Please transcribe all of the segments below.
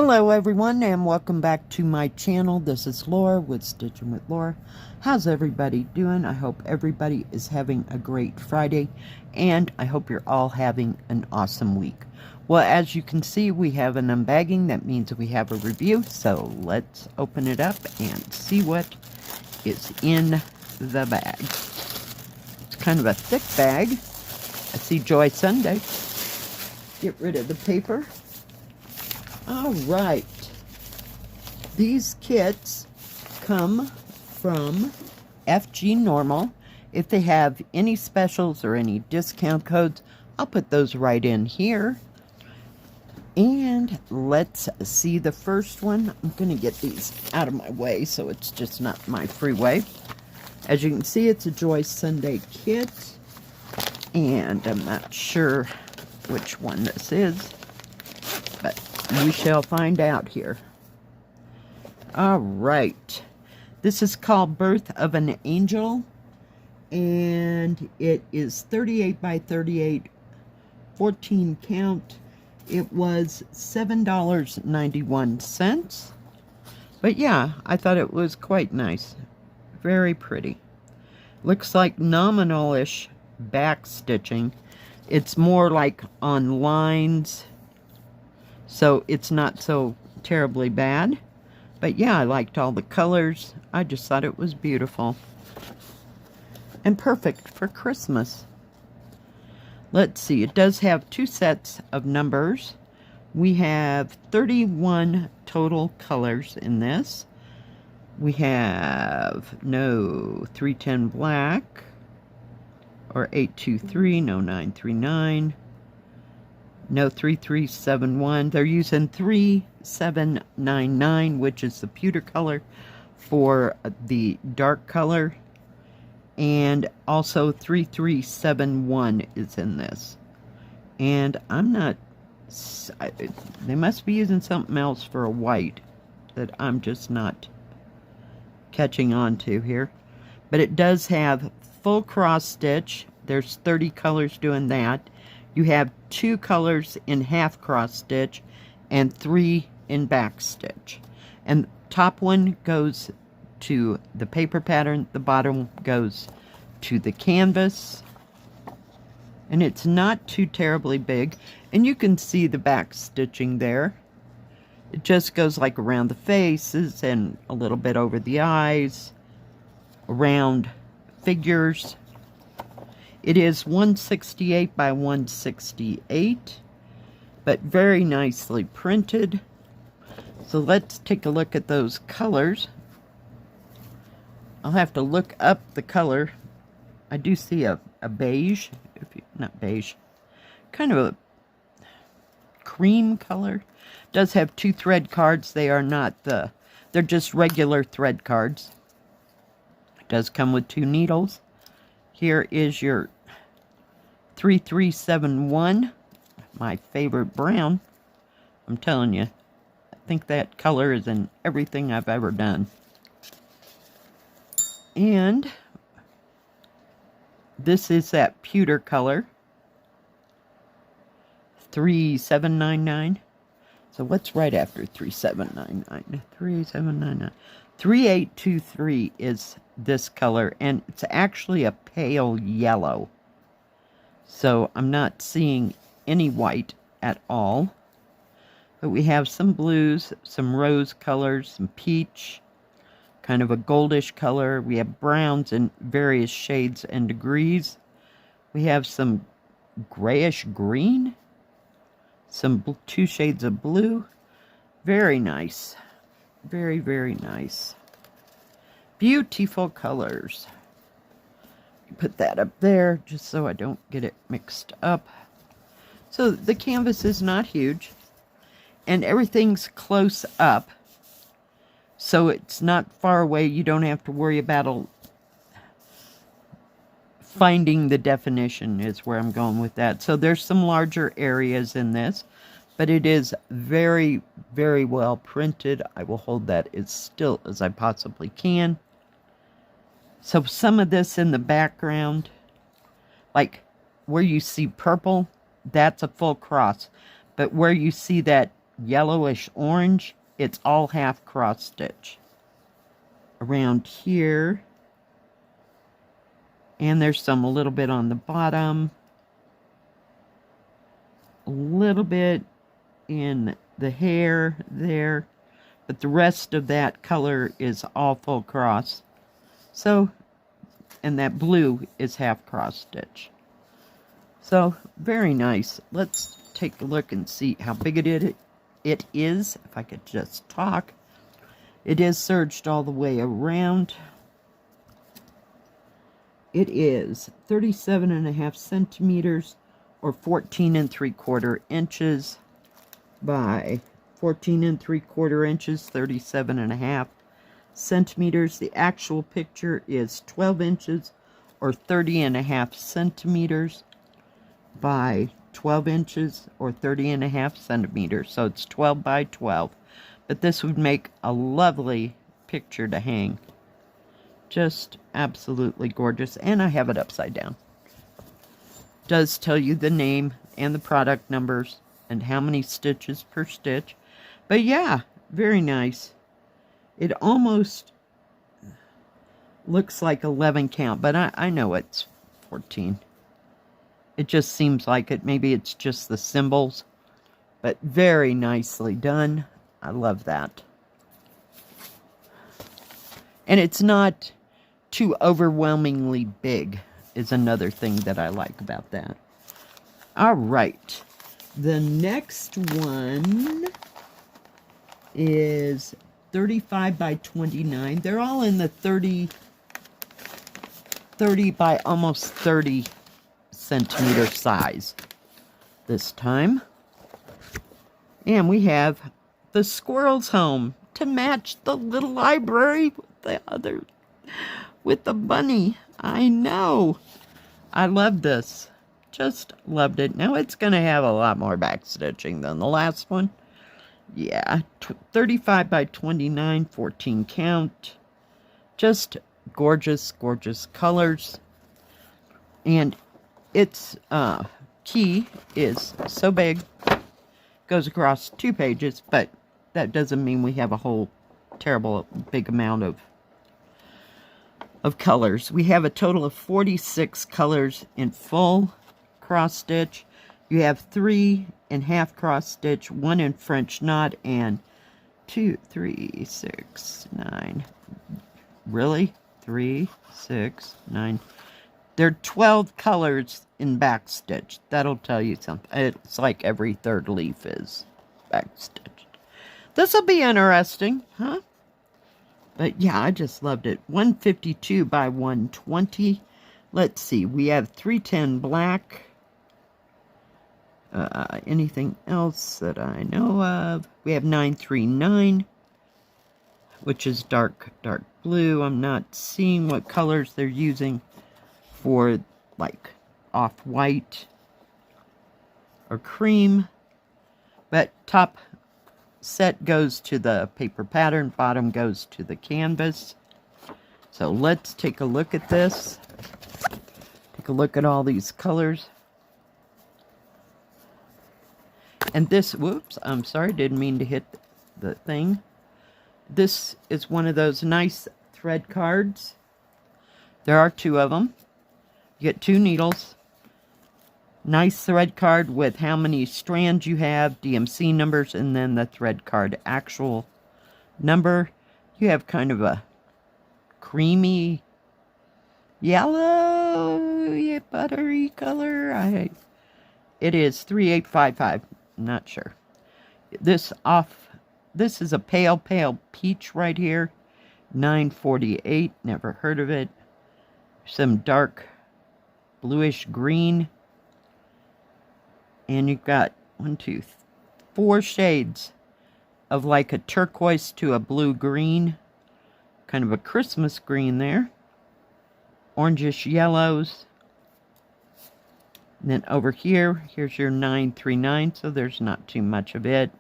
Hello everyone and welcome back to my channel. This is Laura with Stitching with Laura. How's everybody doing? I hope everybody is having a great Friday and I hope you're all having an awesome week. Well, as you can see, we have an unbagging. That means we have a review. So let's open it up and see what is in the bag. It's kind of a thick bag. I see Joy Sunday. Get rid of the paper. All right, these kits come from FGNormal. If they have any specials or any discount codes, I'll put those right in here. And let's see the first one. I'm going to get these out of my way so it's just not my freeway. As you can see, it's a Joy Sunday kit. And I'm not sure which one this is, but we shall find out here. All right. This is called Birth of an Angel. And it is 38 by 38, 14 count. It was $7.91. But yeah, I thought it was quite nice. Very pretty. Looks like nominal-ish back stitching. It's more like on lines, so it's not so terribly bad. But yeah, I liked all the colors. I just thought it was beautiful. And perfect for Christmas. Let's see, it does have 2 sets of numbers. We have 31 total colors in this. We have no 310 black, or 823, no 939. No 3371. They're using 3799, which is the pewter color for the dark color. And also 3371 is in this. And I'm not... they must be using something else for a white that I'm just not catching on to here. But it does have full cross stitch. There's 30 colors doing that. You have 2 colors in half cross stitch and 3 in back stitch. And the top one goes to the paper pattern, the bottom goes to the canvas. And it's not too terribly big. And you can see the back stitching there. It just goes like around the faces and a little bit over the eyes, around figures. It is 168 by 168, but very nicely printed. So let's take a look at those colors. I'll have to look up the color. I do see a beige, not beige, kind of a cream color. It does have 2 thread cards. They are not they're just regular thread cards. It does come with 2 needles. Here is your 3371, my favorite brown. I'm telling you, I think that color is in everything I've ever done. And this is that pewter color, 3799. So what's right after 3799? 3799. 3823 is this color, and it's actually a pale yellow. So I'm not seeing any white at all. But we have some blues, some rose colors, some peach, kind of a goldish color. We have browns in various shades and degrees. We have some grayish green, some 2 shades of blue. Very nice. Very, very nice. Beautiful colors. Put that up there just so I don't get it mixed up. So the canvas is not huge. And everything's close up. So it's not far away. You don't have to worry about finding the definition is where I'm going with that. So there's some larger areas in this. But it is very, very well printed. I will hold that as still as I possibly can. So some of this in the background, like where you see purple, that's a full cross. But where you see that yellowish orange. It's all half cross stitch around here, and there's some a little bit on the bottom, a little bit in the hair there, but the rest of that color is all full cross. So, and that blue is half cross stitch. So, very nice. Let's take a look and see how big it is. If I could just talk. It is serged all the way around. It is 37.5 centimeters or 14 3/4 inches by 14 3/4 inches, 37.5 centimeters. The actual picture is 12 inches or 30.5 centimeters by 12 inches or 30.5 centimeters. So it's 12 by 12. But this would make a lovely picture to hang. Just absolutely gorgeous. And I have it upside down. Does tell you the name and the product numbers and how many stitches per stitch. But yeah, very nice. It almost looks like 11 count, but I know it's 14. It just seems like it. Maybe it's just the symbols. But very nicely done. I love that. And it's not too overwhelmingly big is another thing that I like about that. All right. The next one is 35 by 29. They're all in the 30 by almost 30 centimeter size this time. And we have the squirrel's home to match the little library with the bunny. I know. I love this. Just loved it. Now it's going to have a lot more back stitching than the last one. Yeah, 35 by 29, 14 count. Just gorgeous, gorgeous colors. And its key is so big. Goes across 2 pages, but that doesn't mean we have a whole terrible big amount of colors. We have a total of 46 colors in full cross stitch. You have 3 in half cross stitch, 1 in French knot, and 2, 3, 6, 9. Really? 3, 6, 9. There are 12 colors in back stitch. That'll tell you something. It's like every third leaf is back stitched. This will be interesting, huh? But yeah, I just loved it. 152 by 120. Let's see. We have 310 black. Anything else that I know of? We have 939, which is dark blue. I'm not seeing what colors they're using for, like, off-white or cream. But top set goes to the paper pattern, bottom goes to the canvas. So let's take a look at this. Take a look at all these colors. And this, whoops, I'm sorry, didn't mean to hit the thing. This is one of those nice thread cards. There are 2 of them. You get 2 needles. Nice thread card with how many strands you have, DMC numbers, and then the thread card actual number. You have kind of a creamy yellow, yeah, buttery color. It is 3855. I'm not sure. This is a pale peach right here. 948. Never heard of it. Some dark bluish green. And you've got 1, 2, 4 shades of like a turquoise to a blue green. Kind of a Christmas green there. Orangish yellows. And then over here, here's your 939, so there's not too much of it.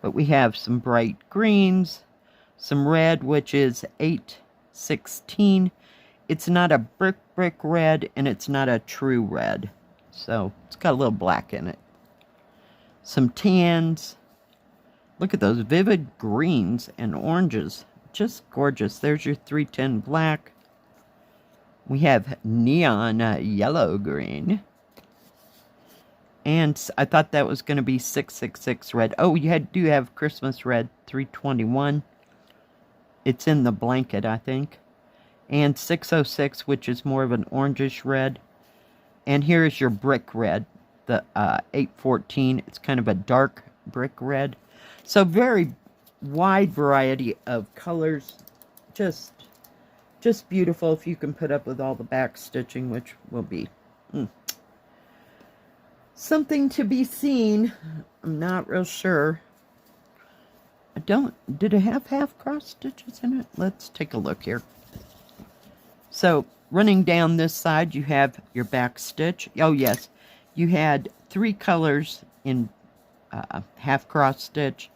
But we have some bright greens, some red, which is 816. It's not a brick red, and it's not a true red. So it's got a little black in it. some tans. Look at those vivid greens and oranges. Just gorgeous. There's your 310 black. We have neon yellow green. And I thought that was going to be 666 red. Oh, you do have Christmas red 321. It's in the blanket, I think. And 606, which is more of an orangish red. And here is your brick red, the 814. It's kind of a dark brick red. So very wide variety of colors. Just beautiful if you can put up with all the back stitching, which will be something to be seen. I'm not real sure. Did it have half cross stitches in it? Let's take a look here. So running down this side, you have your back stitch. Oh yes, you had 3 colors in half cross stitch,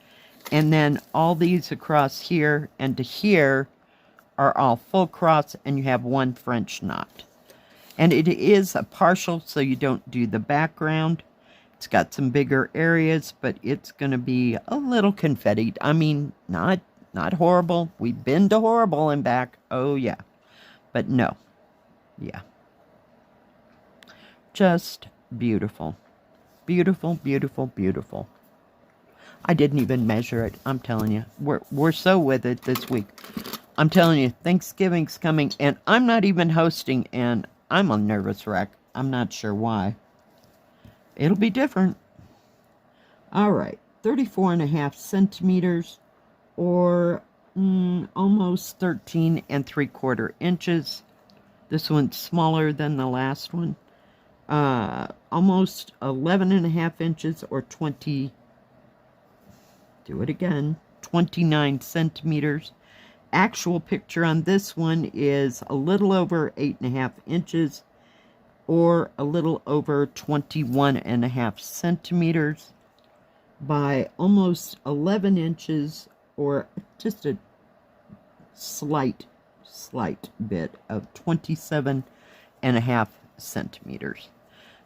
and then all these across here and to here are all full cross, and you have 1 French knot. And it is a partial, so you don't do the background. It's got some bigger areas, but it's going to be a little confettied. I mean, not horrible. We've been to horrible and back. Oh, yeah. But no. Yeah. Just beautiful. Beautiful, beautiful, beautiful. I didn't even measure it. I'm telling you. We're so with it this week. I'm telling you, Thanksgiving's coming, and I'm not even hosting, and I'm a nervous wreck. I'm not sure why. It'll be different. All right. 34.5 centimeters, or almost 13 3/4 inches. This one's smaller than the last one. Almost 11.5 inches, or 29 centimeters. Actual picture on this one is a little over 8.5 inches, or a little over 21.5 centimeters by almost 11 inches, or just a slight bit of 27.5 centimeters.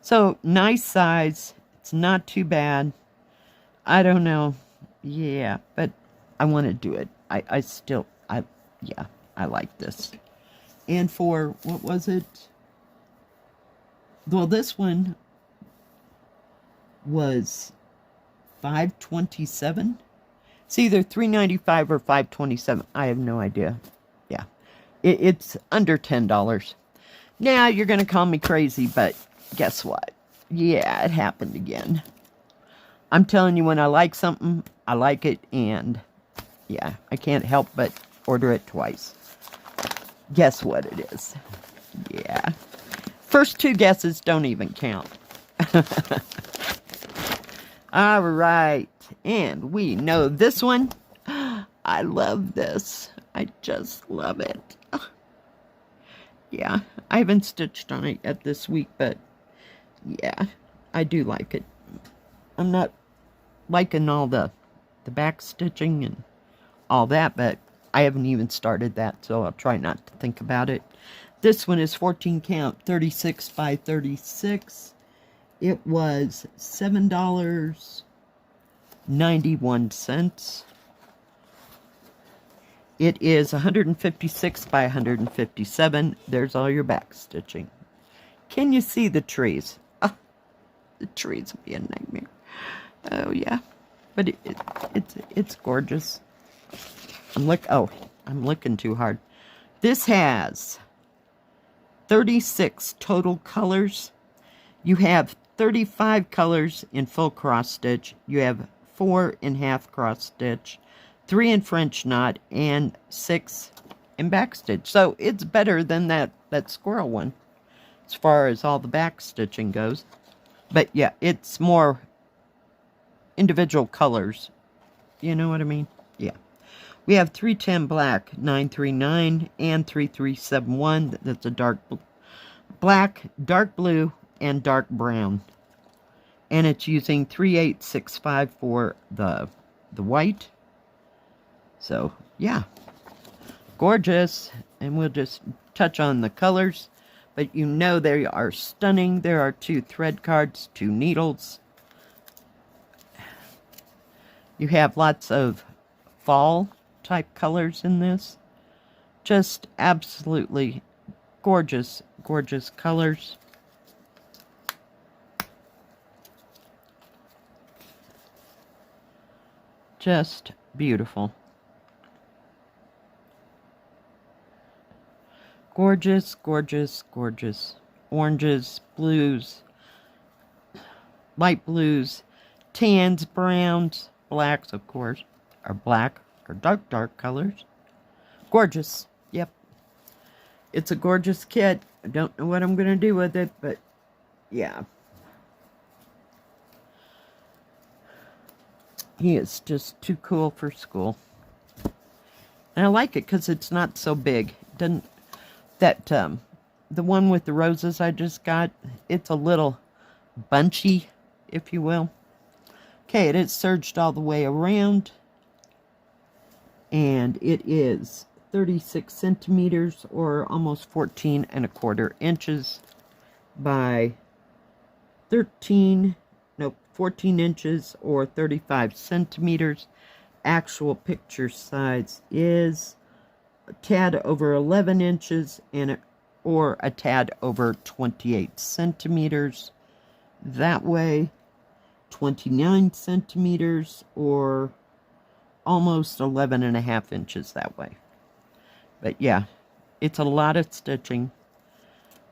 So nice size. It's not too bad. I don't know. Yeah, but I want to do it. I like this. And for, what was it? Well, this one was $5.27. It's either $3.95 or $5.27. I have no idea. Yeah. It's under $10. Now, you're going to call me crazy, but guess what? Yeah, it happened again. I'm telling you, when I like something, I like it, and yeah, I can't help but order it twice. Guess what it is? Yeah. First 2 guesses don't even count. All right. And we know this one. I love this. I just love it. Yeah. I haven't stitched on it yet this week, but yeah, I do like it. I'm not liking all the back stitching and all that, but I haven't even started that, so I'll try not to think about it. This one is 14 count, 36 by 36. It was $7.91. It is 156 by 157. There's all your back stitching. Can you see the trees? Oh, the trees will be a nightmare. Oh yeah, but it's gorgeous. I'm looking too hard. This has 36 total colors. You have 35 colors in full cross stitch. You have 4 in half cross stitch, 3 in French knot, and 6 in back stitch. So it's better than that squirrel one as far as all the back stitching goes. But yeah, it's more individual colors. You know what I mean? Yeah. We have 310 black, 939, and 3371. That's a dark black, dark blue, and dark brown. And it's using 3865 for the white. So, yeah. Gorgeous. And we'll just touch on the colors. But you know they are stunning. There are 2 thread cards, 2 needles. You have lots of fall type colors in this. Just absolutely gorgeous, gorgeous colors. Just beautiful. Gorgeous, gorgeous, gorgeous. Oranges, blues, light blues, tans, browns, blacks, of course, or black or dark, dark colors. Gorgeous. Yep. It's a gorgeous kit. I don't know what I'm going to do with it, but yeah. He is just too cool for school. And I like it because it's not so big. It doesn't, the one with the roses I just got, it's a little bunchy, if you will. Okay, it is serged all the way around. And it is 36 centimeters or almost 14¼ inches by 14 inches or 35 centimeters. Actual picture size is a tad over 11 inches or a tad over 28 centimeters. That way, 29 centimeters or almost 11½ inches that way. But yeah, it's a lot of stitching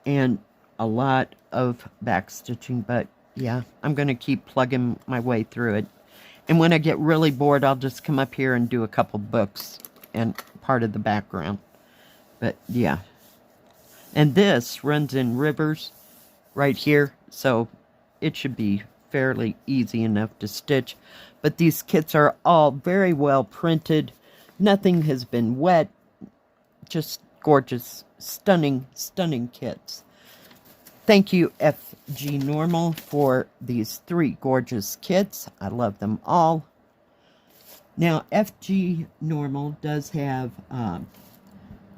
and a lot of back stitching, but yeah, I'm going to keep plugging my way through it. And when I get really bored, I'll just come up here and do a couple books and part of the background. But yeah. And this runs in rivers right here, so it should be fairly easy enough to stitch. But these kits are all very well printed. Nothing has been wet. Just gorgeous, stunning, stunning kits. Thank you, FGNormal, for these 3 gorgeous kits. I love them all. Now, FGNormal does have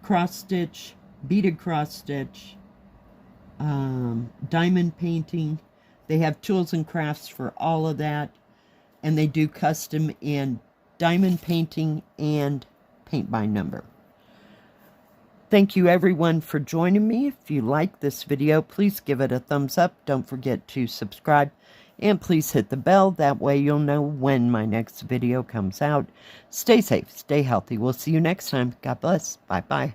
cross-stitch, beaded cross-stitch, diamond painting. They have tools and crafts for all of that. And they do custom in diamond painting and paint by number. Thank you everyone for joining me. If you like this video, please give it a thumbs up. Don't forget to subscribe. And please hit the bell. That way you'll know when my next video comes out. Stay safe. Stay healthy. We'll see you next time. God bless. Bye-bye.